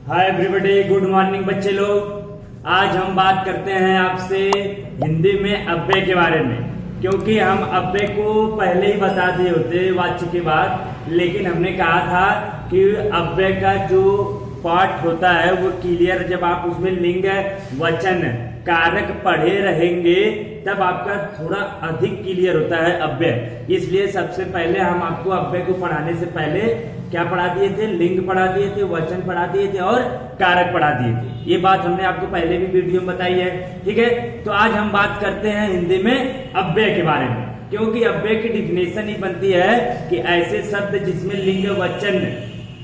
Hi everybody, good morning बच्चे लोग। आज हम बात करते हैं आपसे हिंदी में अव्यय के बारे में, क्योंकि हम अव्यय को पहले ही बता दिए होते वाच्य के बाद, लेकिन हमने कहा था कि अव्यय का जो पार्ट होता है वो क्लियर जब आप उसमें लिंग वचन कारक पढ़े रहेंगे तब आपका थोड़ा अधिक क्लियर होता है अव्यय। इसलिए सबसे पहले हम आपको अव्यय को पढ़ाने से पहले क्या पढ़ा दिए थे? लिंग पढ़ा दिए थे, वचन पढ़ा दिए थे और कारक पढ़ा दिए थे। ये बात हमने आपको पहले भी वीडियो में बताई है, ठीक है। तो आज हम बात करते हैं हिंदी में अव्यय के बारे में, क्योंकि अव्यय की डिफिनेशन ही बनती है कि ऐसे शब्द जिसमें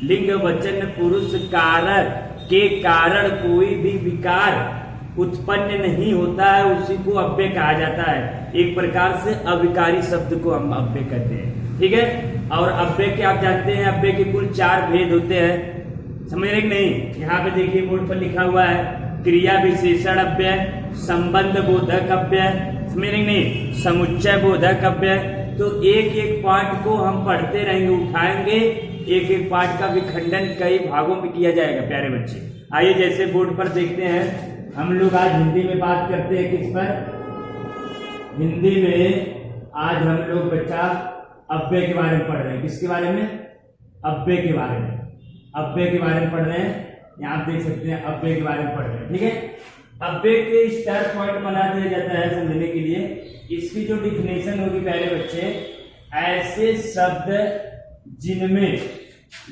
लिंग वचन पुरुष कारक के कारण कोई भी विकार उत्पन्न नहीं होता है, उसी को अव्यय कहा जाता है। एक प्रकार से अविकारी शब्द को हम अव्यय कहते हैं, ठीक है। और अव्यय के आप जानते हैं अव्यय के कुल 4 भेद होते हैं, समझ रहे नहीं? यहाँ पे देखिए बोर्ड पर लिखा हुआ है क्रिया विशेषण अव्यय, संबंध बोधक अव्यय, समझ रहे नहीं, समुच्चय बोधक अव्यय। तो एक एक पार्ट को हम पढ़ते रहेंगे, उठाएंगे, एक एक पार्ट का विखंडन कई भागों में किया जाएगा प्यारे बच्चे। आइए जैसे बोर्ड पर देखते हैं, हम लोग आज हिंदी में बात करते हैं किस पर? हिंदी में आज हम लोग बच्चा अव्यय के बारे में पढ़ रहे हैं। किसके बारे में? अव्यय के बारे में। अव्यय के बारे में पढ़ रहे हैं, यहाँ आप देख सकते हैं अव्यय के बारे में पढ़ रहे हैं, ठीक है। अव्यय के स्टार पॉइंट बना दिया जाता है समझने के लिए। इसकी जो डिफिनेशन होगी प्यारे बच्चे, ऐसे शब्द जिनमें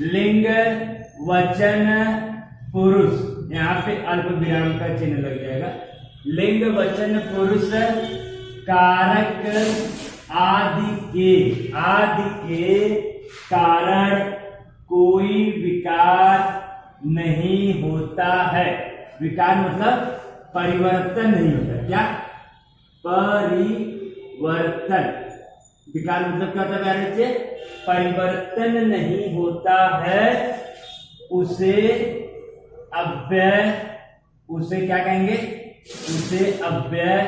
लिंग वचन पुरुष, यहाँ पे अल्प विराम का चिन्ह लग जाएगा, लिंग वचन पुरुष कारक आदि के कारण कोई विकार नहीं होता है। विकार मतलब परिवर्तन नहीं होता। क्या? परिवर्तन। विकार मतलब क्या होता है? परिवर्तन नहीं होता है, उसे अव्यय, उसे क्या कहेंगे? उसे अव्यय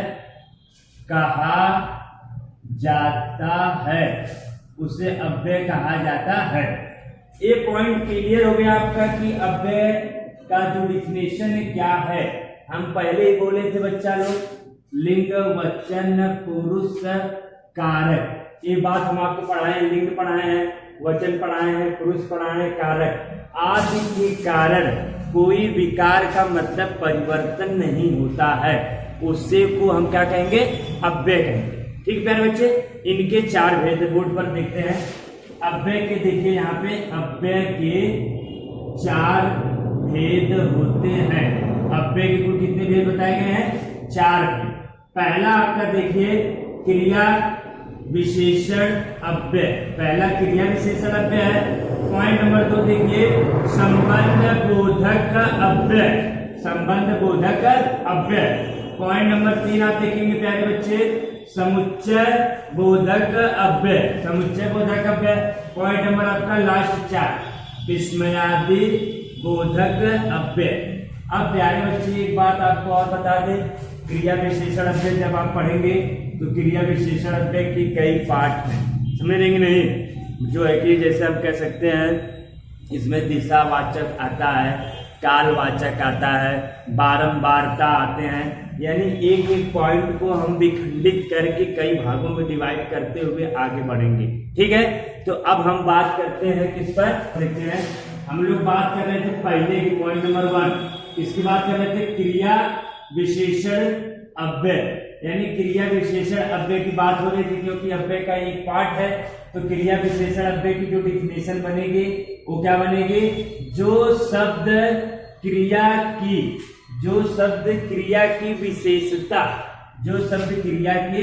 कहा जाता है, उसे अव्यय कहा जाता है। ये पॉइंट क्लियर हो गया आपका कि अव्यय का जो डिफिनेशन है क्या है। हम पहले ही बोले थे बच्चा लोग, लिंग वचन पुरुष कारक। ये बात हम आपको पढ़ाए हैं, लिंग पढ़ाए हैं, वचन पढ़ाए हैं, पुरुष पढ़ाए हैं, कारक आदि के कारण कोई विकार का मतलब परिवर्तन नहीं होता है, उससे को हम क्या कहेंगे? अव्यय कहेंगे, ठीक प्यारे बच्चे। इनके 4 भेद बोर्ड पर देखते हैं। अव्यय के देखिए यहाँ पे अव्यय के 4 भेद होते हैं। अव्यय के कुल कितने भेद बताए गए हैं? 4 भेद। पहला आपका देखिए क्रिया विशेषण अव्यय, पहला क्रिया विशेषण अव्यय है। पॉइंट नंबर 2 देखिए संबंध बोधक अव्यय, संबंध बोधक अव्यय। पॉइंट नंबर 3 आप देखेंगे प्यारे बच्चे समुच्चय बोधक अव्यय, समुच्चय बोधक अव्यय। पॉइंट नंबर आपका लास्ट 4 विस्मयादि बोधक अव्यय। अब प्यारे बच्चे एक बात आपको और बता दें, क्रिया विशेषण अव्यय जब आप पढ़ेंगे तो क्रिया विशेषण अव्यय की कई पार्ट हैं, समझेंगे नहीं? जो है कि जैसे हम कह सकते हैं इसमें दिशावाचक आता है, कालवाचक आता है, बारंबारता आते हैं, यानी एक एक पॉइंट को हम विखंडित करके कई भागों में डिवाइड करते हुए आगे बढ़ेंगे, ठीक है। तो अब हम बात करते हैं किस पर? देखते हैं, हम लोग बात कर रहे थे पहले की पॉइंट नंबर 1, इसकी बात कर रहे थे क्रिया विशेषण अव्यय, यानी क्रिया विशेषण अव्यय की बात हो रही थी, क्योंकि अव्यय का एक पार्ट है। तो क्रिया विशेषण अव्यय की जो डिफिनेशन बनेगी वो क्या बनेगी? जो शब्द क्रिया की विशेषता, जो शब्द क्रिया की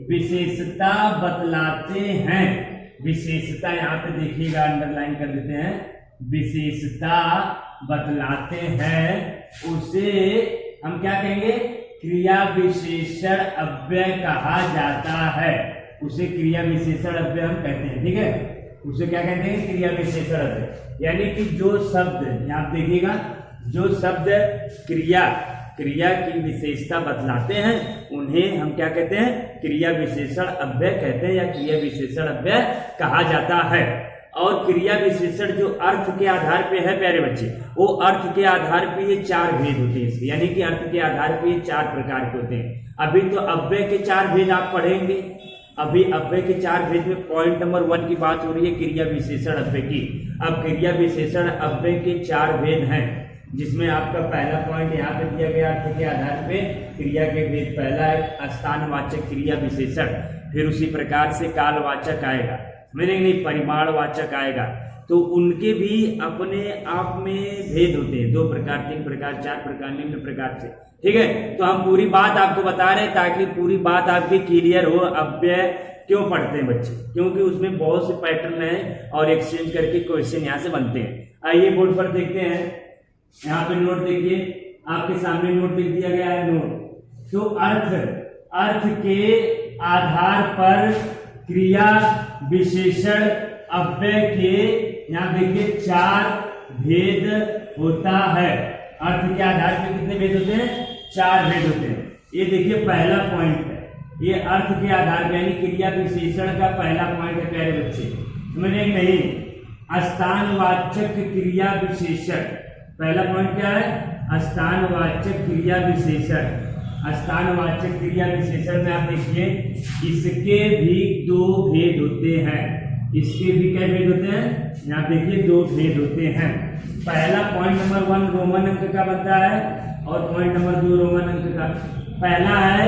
विशेषता बतलाते हैं, विशेषता यहाँ पे देखिएगा अंडरलाइन कर देते हैं, विशेषता बतलाते हैं, उसे हम क्या कहेंगे? क्रिया विशेषण अव्यय कहा जाता है। उसे क्रिया विशेषण अव्यय हम कहते हैं, ठीक है। उसे क्या कहते हैं? क्रिया विशेषण अव्यय। यानी कि जो शब्द यहाँ देखिएगा, जो शब्द क्रिया की विशेषता बतलाते हैं उन्हें हम क्या कहते हैं? क्रिया विशेषण अव्यय कहते हैं या क्रिया विशेषण अव्यय कहा जाता है। और क्रिया विशेषण जो अर्थ के आधार पे है प्यारे बच्चे, वो अर्थ के आधार पे ये 4 भेद होते हैं इसके, यानी कि अर्थ के आधार पे ये 4 प्रकार के होते हैं। अभी तो अव्यय के 4 भेद आप पढ़ेंगे, अभी अव्यय के 4 भेद में पॉइंट नंबर 1 की बात हो रही है क्रिया विशेषण अव्यय की। अब क्रिया विशेषण अव्यय के 4 भेद हैं, जिसमें आपका पहला पॉइंट यहाँ पे दिया गया अर्थ के आधार पे क्रिया के भेद। पहला है स्थानवाचक क्रिया विशेषण, फिर उसी प्रकार से कालवाचक आएगा, मेरे नहीं परिमाणवाचक आएगा। तो उनके भी अपने आप में भेद होते हैं, 2 प्रकार, 3 प्रकार, 4 प्रकार, निम्न प्रकार से। ठीक है, तो हम पूरी बात आपको बता रहे हैं ताकि पूरी बात आपकी क्लियर हो। अव्यय क्यों पढ़ते हैं बच्चे, क्योंकि उसमें बहुत से पैटर्न है और एक्सचेंज करके क्वेश्चन यहाँ से बनते हैं। आइए बोर्ड पर देखते हैं, यहाँ पे नोट देखिए, आपके सामने नोट लिख दिया गया है। नोट तो अर्थ के आधार पर क्रिया विशेषण अव्यय के यहाँ देखिए 4 भेद होता है। अर्थ के आधार पर कितने भेद होते हैं? 4 भेद होते हैं। ये देखिए पहला पॉइंट है, ये अर्थ के आधार पर यानी क्रिया विशेषण का पहला पॉइंट है प्यारे बच्चे, समझे नहीं? स्थानवाचक क्रिया विशेषण, पहला पॉइंट क्या है? स्थानवाचक क्रिया विशेषण। स्थानवाचक क्रिया विशेषण में आप देखिए इसके भी 2 भेद होते हैं। इसके भी क्या भेद होते हैं? यहाँ देखिए 2 भेद होते हैं। पहला पॉइंट नंबर 1 रोमन अंक का बनता है और पॉइंट नंबर 2 रोमन अंक का। पहला है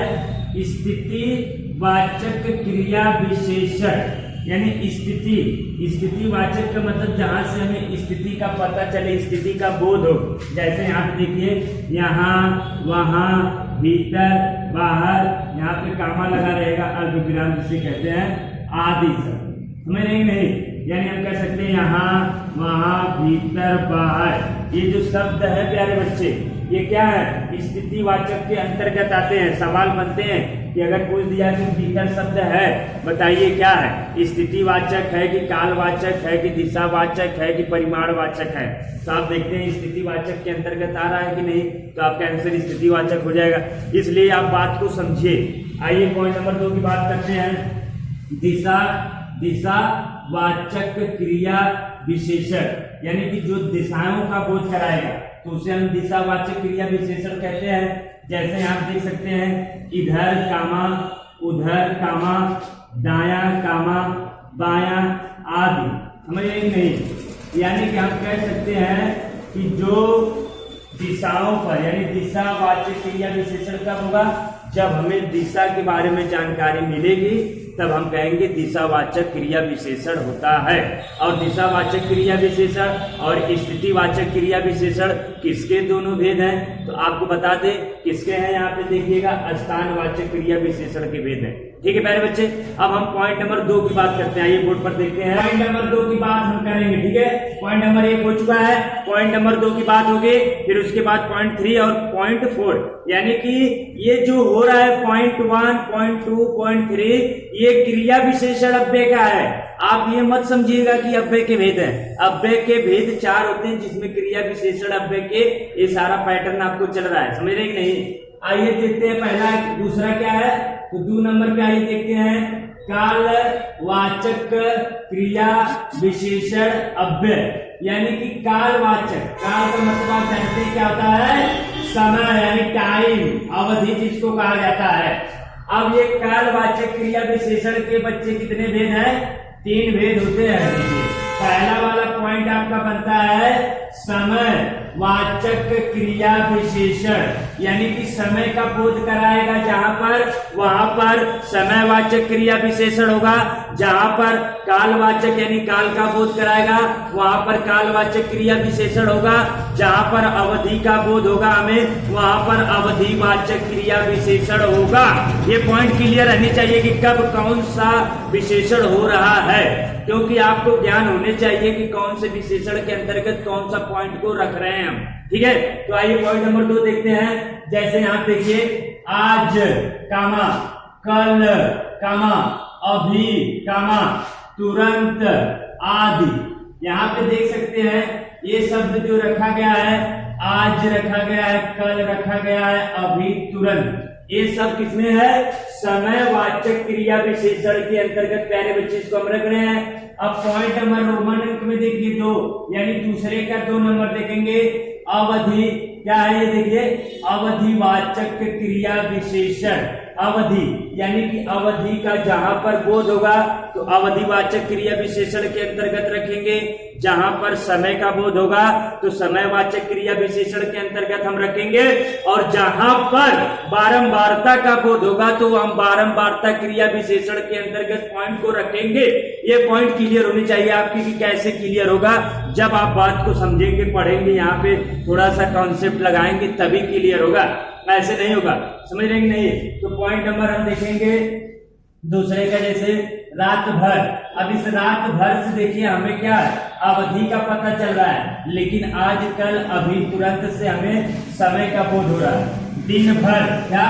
स्थितिवाचक क्रिया विशेषण, यानी स्थितिवाचक का मतलब जहां से हमें स्थिति का पता चले, स्थिति का बोध हो। जैसे यहाँ पे देखिए, यहाँ, वहां, भीतर, बाहर, यहाँ पे कामा लगा रहेगा, अल्पविराम जिसे कहते हैं, आदि सब, समझ रहे नहीं? यानी हम कह सकते हैं यहाँ, वहां, भीतर, बाहर। ये जो शब्द है प्यारे बच्चे, ये क्या है? स्थितिवाचक के अंतर्गत आते हैं। सवाल बनते हैं कि अगर पूछ दिया कि भीतर शब्द है, बताइए क्या है? स्थितिवाचक है कि कालवाचक है कि दिशावाचक है कि परिमाणवाचक है? तो आप देखते हैं स्थितिवाचक के अंतर्गत आ रहा है कि नहीं, तो आपका आंसर स्थितिवाचक हो जाएगा। इसलिए आप बात को समझिए। आइए पॉइंट नंबर 2 की बात करते हैं। दिशावाचक क्रिया विशेषण, यानी कि जो दिशाओं का बोध कराएगा तो उसे हम दिशावाचक क्रिया विशेषण कहते हैं। जैसे आप देख सकते हैं, इधर कामा, उधर कामा, दाया कामा, बाया आदि, समझे नहीं? यानी कि हम कह सकते हैं कि जो दिशाओं पर, यानी दिशावाचक क्रिया विशेषण कब होगा? जब हमें दिशा के बारे में जानकारी मिलेगी तब हम कहेंगे दिशावाचक क्रिया विशेषण होता है। और दिशावाचक क्रिया विशेषण और स्थितिवाचक क्रिया विशेषण किसके दोनों भेद हैं? तो आपको बता दें किसके हैं, यहाँ पे देखिएगा, स्थानवाचक क्रिया विशेषण के भेद हैं। ठीक है प्यारे बच्चे, अब हम पॉइंट नंबर 2 की बात करते हैं। आइए बोर्ड पर देखते हैं, पॉइंट नंबर 2 की बात हम करेंगे। ठीक है, पॉइंट नंबर 1 हो चुका है, पॉइंट नंबर 2 की बात होगी, फिर उसके बाद पॉइंट 3 और पॉइंट 4। यानी कि ये जो हो रहा है पॉइंट 1, पॉइंट 2, पॉइंट 3, ये क्रिया विशेषण अव्यय का है। आप ये मत समझिएगा कि अव्यय के भेद है। अव्यय के भेद 4 होते हैं, जिसमें क्रिया विशेषण अव्यय के ये सारा पैटर्न आपको चल रहा है, समझ रहे कि नहीं? आइए देखते हैं पहला, दूसरा क्या है? तो 2 नंबर पे आइए देखते हैं, कालवाचक क्रिया विशेषण अव्यय, यानी कि कालवाचक, काल का मतलब आप जानते हैं क्या होता है? समय, यानी टाइम, अवधि जिसको कहा जाता है। अब ये कालवाचक क्रिया विशेषण के बच्चे कितने भेद हैं? 3 भेद होते हैं। पहला वाला पॉइंट आपका बनता है समयवाचक क्रिया विशेषण, यानी कि समय का बोध कराएगा जहां पर, वहां पर समयवाचक क्रिया विशेषण होगा। जहां पर कालवाचक यानी काल का बोध कराएगा वहां पर कालवाचक क्रिया विशेषण होगा। जहां पर अवधि का बोध होगा हमें, वहां पर अवधिवाचक क्रिया विशेषण होगा। ये पॉइंट क्लियर रहनी चाहिए कि कब कौन सा विशेषण हो रहा है, क्योंकि आपको ज्ञान होने चाहिए कि कौन से विशेषण के अंतर्गत कौन सा पॉइंट को रख रहे हैं हम। ठीक है, तो आइए पॉइंट नंबर 2 देखते हैं। जैसे यहाँ देखिए, आज कामा, कल कामा, अभी कामा, तुरंत आदि। यहाँ पे देख सकते हैं ये शब्द जो रखा गया है, आज रखा गया है, कल रखा गया है, अभी, तुरंत। ये सब किसमें है? समयवाचक क्रिया विशेषण के अंतर्गत प्यारे बच्चे इसको हम रख रहे हैं। अब पॉइंट नंबर रोमन अंक में देखिए 2, यानी दूसरे का 2 नंबर देखेंगे। अवधि क्या है ये देखिए, अवधिवाचक क्रिया विशेषण। अवधि यानी कि अवधि का जहां पर बोध होगा तो अवधिवाचक क्रिया विशेषण के अंतर्गत रखेंगे, जहां पर समय का बोध होगा तो समयवाचक क्रिया विशेषण के अंतर्गत हम रखेंगे, और जहां पर बारंबारता का बोध होगा तो हम बारंबारता क्रिया विशेषण के अंतर्गत पॉइंट को रखेंगे। ये पॉइंट क्लियर होनी चाहिए आपकी कि कैसे क्लियर होगा, जब आप बात को समझेंगे, पढ़ेंगे, यहाँ पे थोड़ा सा कॉन्सेप्ट लगाएंगे तभी क्लियर होगा, ऐसे नहीं होगा। समझ रहे कि नहीं? तो पॉइंट नंबर हम देखेंगे दूसरे का, जैसे रात भर। अब इस रात भर से देखिए हमें क्या अवधि का पता चल रहा है, लेकिन आजकल अभी तुरंत से हमें समय का बोध हो रहा है। दिन भर, क्या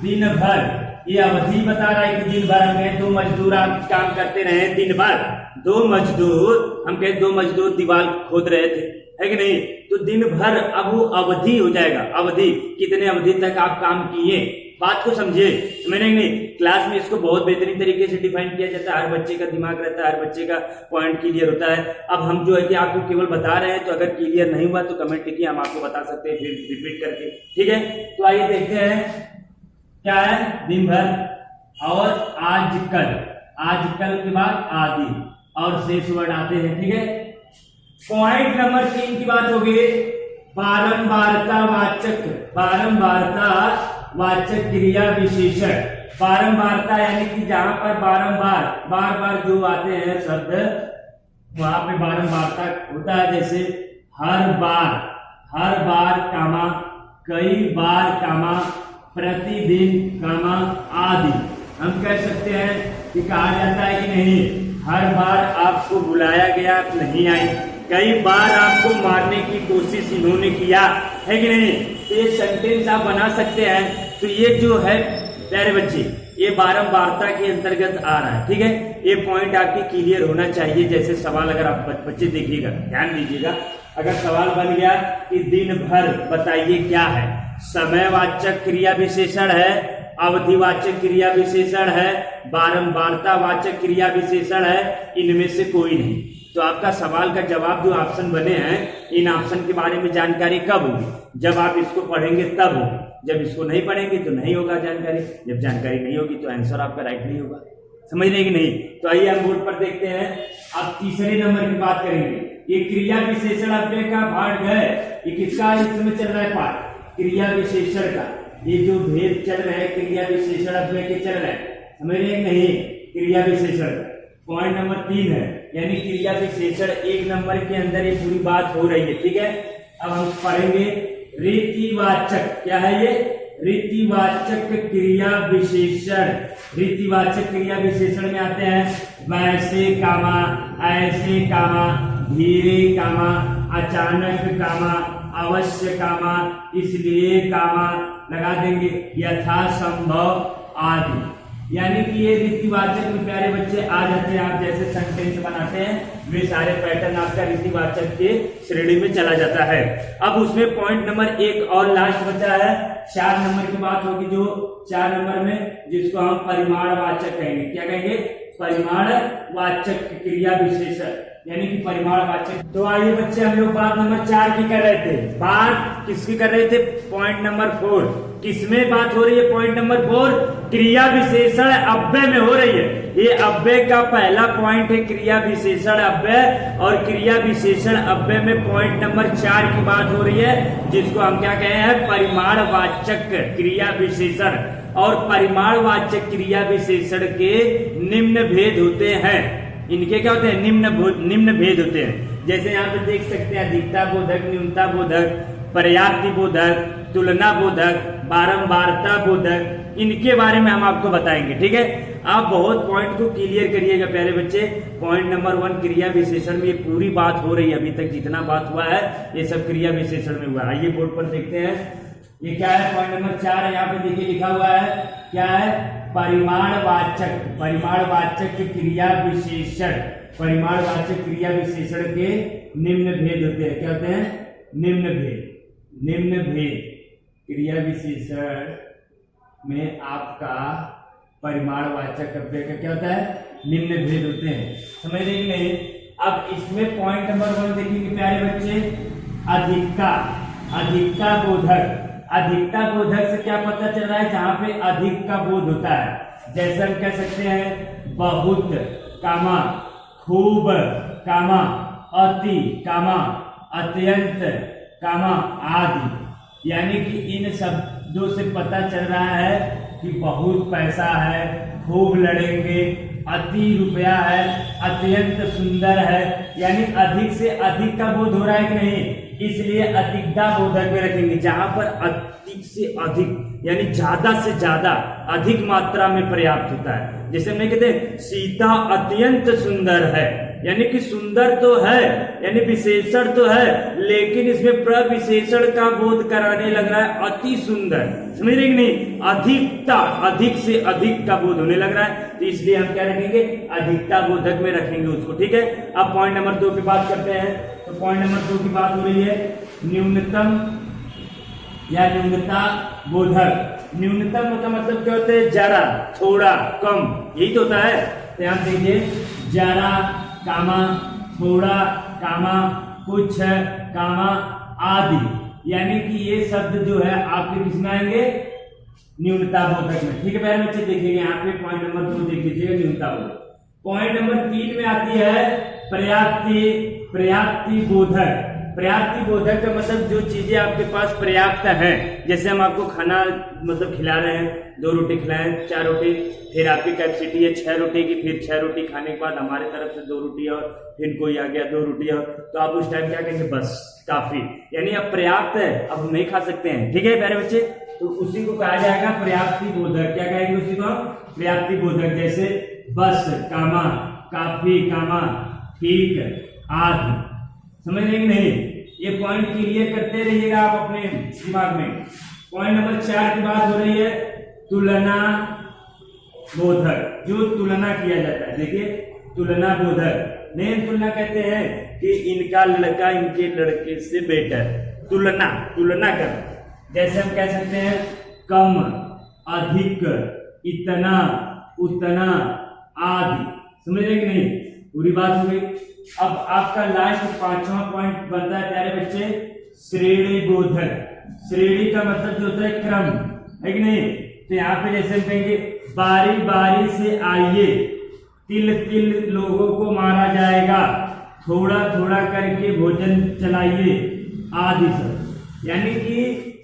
दिन भर, ये अवधि बता रहा है कि दिन भर हमें 2 मजदूर आप काम करते रहे दिन भर। 2 मजदूर, हम कहे 2 मजदूर दीवार खोद रहे थे, है कि नहीं? तो दिन भर, अब वो अवधि हो जाएगा। अवधि कितने अवधि तक आप काम किए, बात को समझे, समझेंगे नहीं? क्लास में इसको बहुत बेहतरीन तरीके से डिफाइन किया जाता है, हर बच्चे का दिमाग रहता है, हर बच्चे का पॉइंट क्लियर होता है। अब हम जो है कि आपको केवल बता रहे हैं, तो अगर क्लियर नहीं हुआ तो कमेंट लिखिए, हम आपको बता सकते हैं फिर रिपीट करके, ठीक है? तो आइए देखते हैं क्या है, दिन भर और आजकल। आजकल के बाद आदि और शेष वर्ड आते हैं, ठीक है? पॉइंट नंबर 3 की बात होगी, बारंबारता वाचक, बारंबारता वाचक क्रिया विशेषण। बारंबारता यानी कि जहां पर बारंबार, बार बार जो आते हैं शब्द, वहां पे बारंबारता होता है, जैसे हर बार कामा, कई बार कामा, प्रतिदिन कामा आदि। हम कह सकते हैं कि कहा जाता है कि नहीं, हर बार आपको बुलाया गया, आप नहीं आए, कई बार आपको मारने की कोशिश इन्होंने किया, है कि नहीं? तो ये सेंटेंस आप बना सकते हैं। तो ये जो है प्यारे बच्चे, ये बारंबारता के अंतर्गत आ रहा है, ठीक है? ये पॉइंट आपकी क्लियर होना चाहिए। जैसे सवाल अगर आप बच्चे देखिएगा, ध्यान दीजिएगा, अगर सवाल बन गया कि दिन भर बताइए क्या है, समयवाचक क्रिया विशेषण है, अवधिवाचक क्रिया विशेषण है, बारंबारता वाचक क्रिया विशेषण है, इनमें से कोई नहीं, तो आपका सवाल का जवाब जो ऑप्शन बने हैं, इन ऑप्शन के बारे में जानकारी कब होगी? जब आप इसको पढ़ेंगे तब होगी। जब इसको नहीं पढ़ेंगे तो नहीं होगा जानकारी। जब जानकारी नहीं होगी तो आंसर आपका राइट नहीं होगा। समझ रहे कि नहीं? तो आइए हम बोर्ड पर देखते हैं। अब तीसरे नंबर की बात करेंगे। ये क्रिया विशेषण अव्यय का भाग है, ये किसका इसमें चल रहा है पाठ? क्रिया विशेषण का। ये जो भेद चल रहा है क्रिया विशेषण अव्यय के चल रहे हैं, समझ रहे नहीं? क्रिया विशेषण पॉइंट नंबर 3 है, यानी क्रिया विशेषण 1 नंबर के अंदर ये पूरी बात हो रही है, ठीक है? अब हम पढ़ेंगे रीतिवाचक। क्या है ये? रीतिवाचक क्रिया विशेषण। रीतिवाचक क्रिया विशेषण में आते हैं वैसे कामा, ऐसे कामा, धीरे कामा, अचानक कामा, अवश्य कामा, इसलिए कामा, लगा देंगे यथासंभव आदि। यानी कि ये रीतिवाचक में प्यारे बच्चे आ जाते हैं। आप जैसे सेंटेंस बनाते हैं वे सारे पैटर्न आपका रीतिवाचक के श्रेणी में चला जाता है। अब उसमें पॉइंट नंबर 1 और लास्ट बचा है, 4 नंबर की बात होगी, जो 4 नंबर में जिसको हम परिमाणवाचक कहेंगे। क्या कहेंगे? परिमाणवाचक क्रिया विशेषण, यानी कि परिमाणवाचक। तो आइए बच्चे, हम लोग बात नंबर 4 की कर रहे थे। बात किसकी कर रहे थे? Point number 4। किसमें बात हो रही है? पॉइंट नंबर 4 क्रिया विशेषण अव्यय में हो रही है। ये अव्यय का पहला पॉइंट है, क्रिया विशेषण अव्यय, और क्रिया विशेषण अव्यय में पॉइंट नंबर 4 की बात हो रही है, जिसको हम क्या कहे हैं? परिमाणवाचक क्रिया विशेषण। और परिमाणवाचक क्रिया विशेषण के निम्न भेद होते हैं। इनके क्या होते हैं? निम्न भेद होते हैं। जैसे यहाँ पे देख सकते हैं, अधिकता बोधक, न्यूनता बोधक, पर्याप्ति बोधक, तुलना बोधक, बारंबारता बोधक, इनके बारे में हम आपको बताएंगे, ठीक है? आप बहुत पॉइंट को क्लियर करिएगा प्यारे बच्चे। पॉइंट नंबर 1 क्रिया विशेषण में ये पूरी बात हो रही है, अभी तक जितना बात हुआ है ये सब क्रिया विशेषण में हुआ है। आइए बोर्ड पर देखते हैं, ये क्या है? पॉइंट नंबर 4 है, यहाँ पे देखिए लिखा हुआ है, क्या है? परिमाणवाचक। परिमाणवाचक क्रिया विशेषण। परिमाणवाचक क्रिया विशेषण के निम्न भेद होते हैं। क्या होते हैं? निम्न भेद। निम्न भेद क्रिया विशेषण में आपका परिमाणवाचक अव्यय का क्या होता है, निम्न भेद होते हैं, समझ रहे कि नहीं। अब इसमें पॉइंट नंबर 1 देखेंगे प्यारे बच्चे, अधिकता। अधिकता बोधक, अधिकता बोधक से क्या पता चल रहा है, जहां पे अधिक का बोध होता है, जैसे हम कह सकते हैं बहुत कामा, खूब कामा, अति कामा, अत्यंत कामा आदि। यानी कि इन शब्दों से पता चल रहा है कि बहुत पैसा है, खूब लड़ेंगे, अति रुपया है, अत्यंत सुंदर है, यानी अधिक से अधिक का बोध हो रहा है कि नहीं, इसलिए अधिकता बोधक में रखेंगे। जहां पर अधिक से अधिक यानी ज्यादा से ज्यादा अधिक मात्रा में पर्याप्त होता है, जैसे हम कहते हैं सीता अत्यंत सुंदर है, यानी कि सुंदर तो है, यानी विशेषण तो है, लेकिन इसमें प्रविशेषण का बोध कराने लग रहा है अति सुंदर, समझ रहे कि नहीं। अधिकता, अधिक से अधिक का बोध होने लग रहा है, तो इसलिए हम क्या रखेंगे, अधिकता बोधक में रखेंगे उसको, ठीक है। अब पॉइंट नंबर 2 की बात करते हैं। तो पॉइंट नंबर 2 की बात हो रही है न्यूनतम या न्यूनता बोधक। न्यूनतम का मतलब क्या होता है, जरा, थोड़ा, कम, यही तो होता है। ध्यान दीजिए, जरा कामा, थोड़ा कामा, कुछ कामा आदि, यानी कि ये शब्द जो है आपके किस में आएंगे, न्यूनता बोधक में, ठीक है। पहले बच्चे देखिएगा यहाँ पे पॉइंट नंबर 2 देख लीजिएगा, न्यूनता बोधक। पॉइंट नंबर 3 में आती है पर्याप्ति, पर्याप्ति बोधक। पर्याप्ति बोधक का मतलब जो चीजें आपके पास पर्याप्त हैं, जैसे हम आपको खाना मतलब खिला रहे हैं, 2 रोटी खिलाएं, 4 रोटी, फिर आपकी कैपेसिटी है 6 रोटी की, फिर 6 रोटी खाने के बाद हमारे तरफ से 2 रोटी और फिर कोई आ गया 2 रोटी और, तो आप उस टाइम क्या कहेंगे, बस काफी, यानी अब पर्याप्त है, अब नहीं खा सकते हैं, ठीक है प्यारे बच्चे। तो उसी को कहा जाएगा पर्याप्ति बोधक। क्या कहेंगे उसी को, पर्याप्ति बोधक। जैसे बस कामा, काफी कामा, ठीक आदि, समझ रहे कि नहीं। ये पॉइंट क्लियर करते रहिएगा आप अपने दिमाग में। पॉइंट नंबर 4 की बात हो रही है तुलना बोधक, जो तुलना किया जाता है। देखिए तुलना बोधक, नहीं तुलना कहते हैं कि इनका लड़का इनके लड़के से बेटर, तुलना, तुलना कर, जैसे हम कह सकते हैं कम, अधिक, इतना, उतना आदि, समझ रहे कि नहीं। पूरी बात हो गई। अब आपका लास्ट 5वां पॉइंट बनता है प्यारे बच्चे, श्रेणी बोधक। श्रेणी का मतलब जो होता है क्रम, है कि नहीं। तो यहाँ पे जैसे हम कहेंगे बारी बारी से आइए, तिल तिल लोगों को मारा जाएगा, थोड़ा थोड़ा करके भोजन चलाइए आदि सब। यानी कि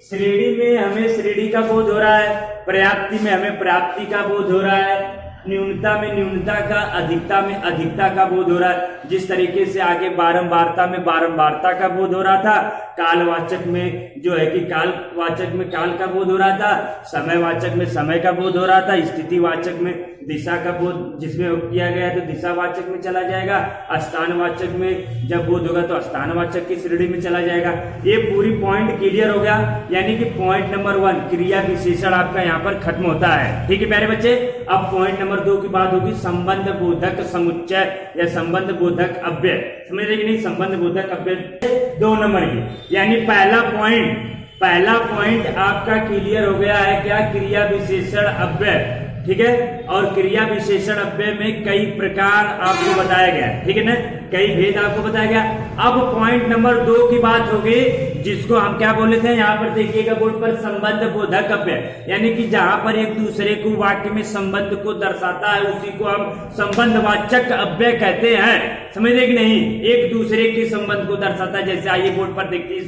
श्रेणी में हमें श्रेणी का बोध हो रहा है, पर्याप्ति में हमें प्राप्ति का बोध हो रहा है, न्यूनता में न्यूनता का, अधिकता में अधिकता का बोध हो रहा है। जिस तरीके से आगे बारंबारता में बारंबारता का बोध हो रहा था, कालवाचक में जो है कि कालवाचक में काल का बोध हो रहा था, समयवाचक में समय का बोध हो रहा था, स्थितिवाचक में दिशा का बोध जिसमें किया गया तो दिशावाचक में चला जाएगा, स्थानवाचक में जब बोध होगा तो स्थानवाचक की श्रेणी में चला जाएगा। ये पूरी पॉइंट क्लियर हो गया, यानी कि पॉइंट नंबर 1 क्रिया विशेषण आपका यहाँ पर खत्म होता है, ठीक है प्यारे बच्चे। अब पॉइंट नंबर 2 की बात होगी संबंध बोधक समुच्चय या संबंध बोधक अव्यय। समझ रहे कि नहीं, संबंध बोधक अव्यय 2 नंबर की, यानी पहला पॉइंट आपका क्लियर हो गया है, क्या, क्रिया विशेषण अव्यय, ठीक है। और क्रिया विशेषण अव्यय में कई प्रकार आपको बताया गया, ठीक है ना, कई भेद आपको बताया गया। अब पॉइंट नंबर 2 की बात होगी, जिसको हम क्या बोले थे, यहाँ पर देखिएगा बोर्ड पर, संबंध बोधक अव्यय, यानी कि जहां पर एक दूसरे को वाक्य में संबंध को दर्शाता है उसी को हम संबंधवाचक अव्यय कहते हैं, समझ रहे कि नहीं, एक दूसरे के संबंध को दर्शाता है। जैसे आइए बोर्ड पर देखिए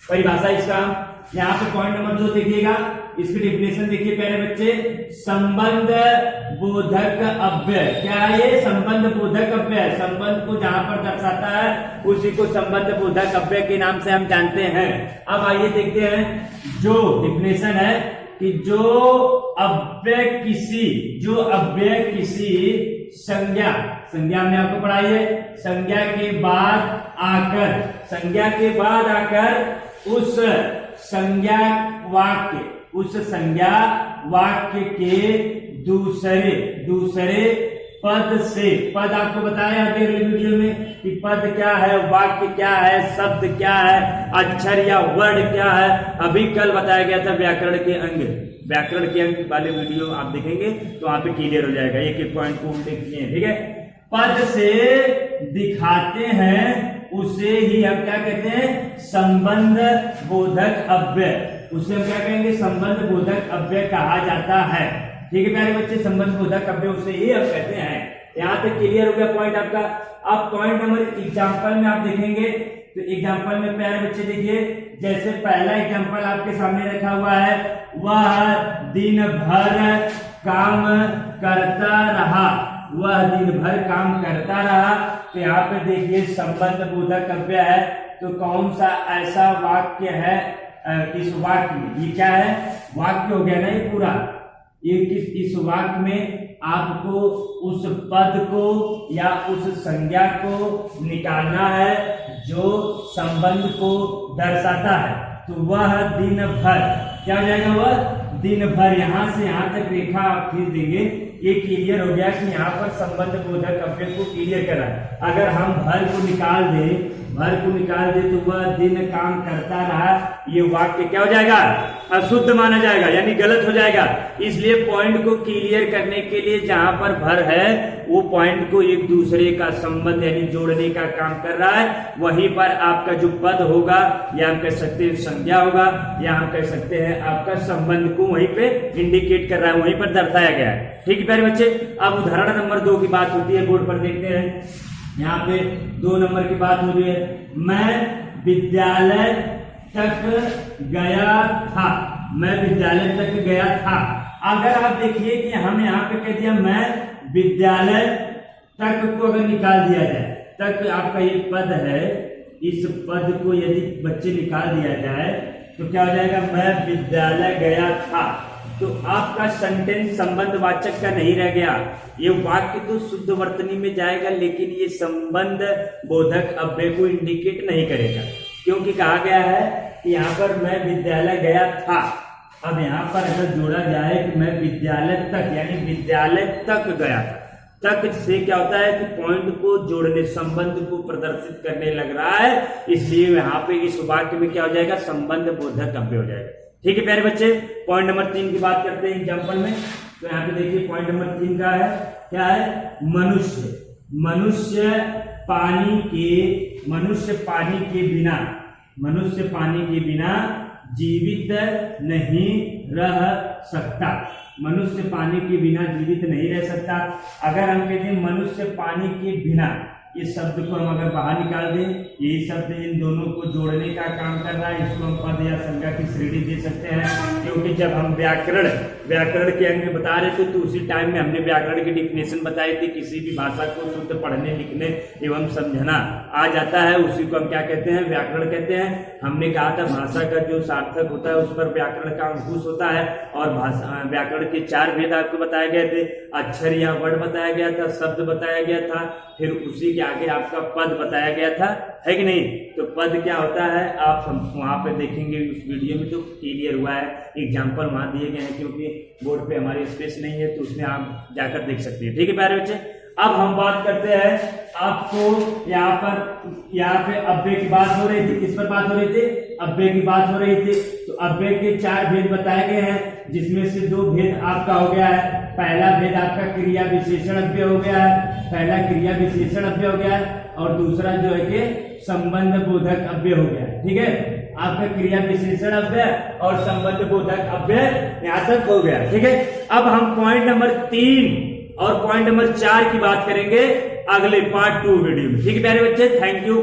परिभाषा इसका, यहाँ पे पॉइंट नंबर 2 देखिएगा, इसकी डेफिनेशन देखिए प्यारे बच्चे, संबंध बोधक अव्यय। क्या है ये, संबंध बोधक अव्यय, संबंध को जहां पर दर्शाता है उसी को संबंध बोधक अव्यय के नाम से हम जानते हैं। अब आइए देखते हैं जो डेफिनेशन है कि जो अव्यय किसी संज्ञा हमने आपको पढ़ाई है, संज्ञा के बाद आकर उस संज्ञा वाक्य के दूसरे पद से, पद आपको बताया अगले वीडियो में कि पद क्या है, वाक्य क्या है, शब्द क्या है, अक्षर या वर्ड क्या है। अभी कल बताया गया था व्याकरण के अंग, व्याकरण के अंग वाले वीडियो आप देखेंगे तो वहां पे क्लियर हो जाएगा, एक एक पॉइंट को देखिए। ठीक है, पद से दिखाते हैं उसे ही हम क्या कहते हैं, संबंध बोधक अव्यय। उसे हम क्या कहेंगे, संबंध बोधक अव्यय कहा जाता है। ठीक है प्यारे बच्चे, संबंध बोधक अव्यय उसे ही हम कहते हैं। यहां तक क्लियर हो गया पॉइंट आपका। अब पॉइंट नंबर एग्जांपल में आप देखेंगे तो एग्जांपल में प्यारे बच्चे देखिए, जैसे पहला एग्जांपल आपके सामने रखा हुआ है, वह दिन भर काम करता रहा, वह दिन भर काम करता रहा। तो यहाँ पे देखिए संबंध बोधक अव्यय है, तो कौन सा ऐसा वाक्य है इस वाक्य में, ये क्या है, वाक्य हो गया ना ये पूरा, ये इस वाक्य में आपको उस पद को या उस संज्ञा को निकालना है जो संबंध को दर्शाता है। तो वह दिन भर क्या हो जाएगा, वह दिन भर, यहां से यहां तक रेखा आप खींच देंगे, ये क्लियर हो गया कि यहाँ पर संबंध बोधक अव्यय को क्लियर करा। अगर हम भर को निकाल दें, भर को निकाल दे तो वह दिन काम करता रहा, ये वाक्य क्या हो जाएगा, अशुद्ध माना जाएगा, यानी गलत हो जाएगा। इसलिए पॉइंट को क्लियर करने के लिए जहां पर भर है वो पॉइंट को एक दूसरे का संबंध यानी जोड़ने का काम कर रहा है। वहीं पर आपका जो पद होगा या हम कह सकते हैं संज्ञा होगा या हम कह सकते हैं आपका संबंध को वहीं पे इंडिकेट कर रहा है, वहीं पर दर्शाया गया है। ठीक है प्यारे बच्चे, अब उदाहरण नंबर 2 की बात होती है, बोर्ड पर देखते हैं। यहाँ पे 2 नंबर की बात हो रही है, मैं विद्यालय तक गया था, मैं विद्यालय तक गया था। अगर आप देखिए कि हम यहाँ पे कह दिया मैं विद्यालय तक को अगर निकाल दिया जाए, तक आपका ये पद है, इस पद को यदि बच्चे निकाल दिया जाए तो क्या हो जाएगा, मैं विद्यालय गया था। तो आपका सेंटेंस संबंध वाचक का नहीं रह गया, ये वाक्य तो शुद्ध वर्तनी में जाएगा लेकिन ये संबंध बोधक अव्यय को इंडिकेट नहीं करेगा, क्योंकि कहा गया है कि यहाँ पर मैं विद्यालय गया था। अब यहाँ पर अगर जोड़ा जाए कि मैं विद्यालय तक यानी विद्यालय तक गया था, तक से क्या होता है कि पॉइंट को जोड़ने, संबंध को प्रदर्शित करने लग रहा है, इसलिए यहाँ पे इस वाक्य में क्या हो जाएगा, संबंध बोधक अव्यय हो जाएगा। ठीक है प्यारे बच्चे, पॉइंट नंबर 3 की बात करते हैं एग्जाम्पल में। तो यहाँ पे देखिए पॉइंट नंबर 3 का है, क्या है, मनुष्य, मनुष्य पानी के बिना, मनुष्य पानी के बिना जीवित नहीं रह सकता, मनुष्य पानी के बिना जीवित नहीं रह सकता। अगर हम कहते हैं मनुष्य पानी के बिना, इस शब्द को हम अगर बाहर निकाल दें, यही शब्द इन दोनों को जोड़ने का काम कर रहा है, इसको हम पद या संज्ञा की श्रेणी दे सकते हैं। क्योंकि जब हम व्याकरण के अंग में बता रहे थे तो उसी टाइम में हमने व्याकरण की डिफिनेशन बताई थी, किसी भी भाषा को शुद्ध पढ़ने लिखने एवं समझना आ जाता है, उसी को हम क्या कहते हैं, व्याकरण कहते हैं। हमने कहा था भाषा का जो सार्थक होता है उस पर व्याकरण का अंकुश होता है, और भाषा व्याकरण के 4 भेद आपको बताए गए थे, अक्षर या वर्ड बताया गया था, शब्द बताया गया था, फिर उसी के आगे आपका पद बताया गया था, है कि नहीं। तो पद क्या होता है आप वहां पे देखेंगे उस वीडियो में तो क्लियर हुआ है, एग्जाम्पल वहां दिए गए हैं, क्योंकि बोर्ड पे हमारी स्पेस नहीं है तो उसमें आप जाकर देख सकते हैं। ठीक है प्यारे बच्चे, अब हम बात करते हैं, आपको यहाँ पे अव्यय की बात हो रही थी, किस पर बात हो रही थी, अव्यय की बात हो रही थी। तो अव्यय के 4 भेद बताए गए हैं, जिसमें से 2 भेद आपका हो गया है। पहला भेद आपका क्रिया विशेषण अव्यय हो गया है, पहला क्रिया विशेषण अव्यय हो गया है, और दूसरा जो है कि संबंध बोधक अव्यय हो गया। ठीक है, आपका क्रिया विशेषण अव्यय और संबंध बोधक अव्यय यहाँ तक हो गया। ठीक है, अब हम पॉइंट नंबर 3 और पॉइंट नंबर 4 की बात करेंगे अगले पार्ट 2 वीडियो में। ठीक है प्यारे बच्चे, थैंक यू।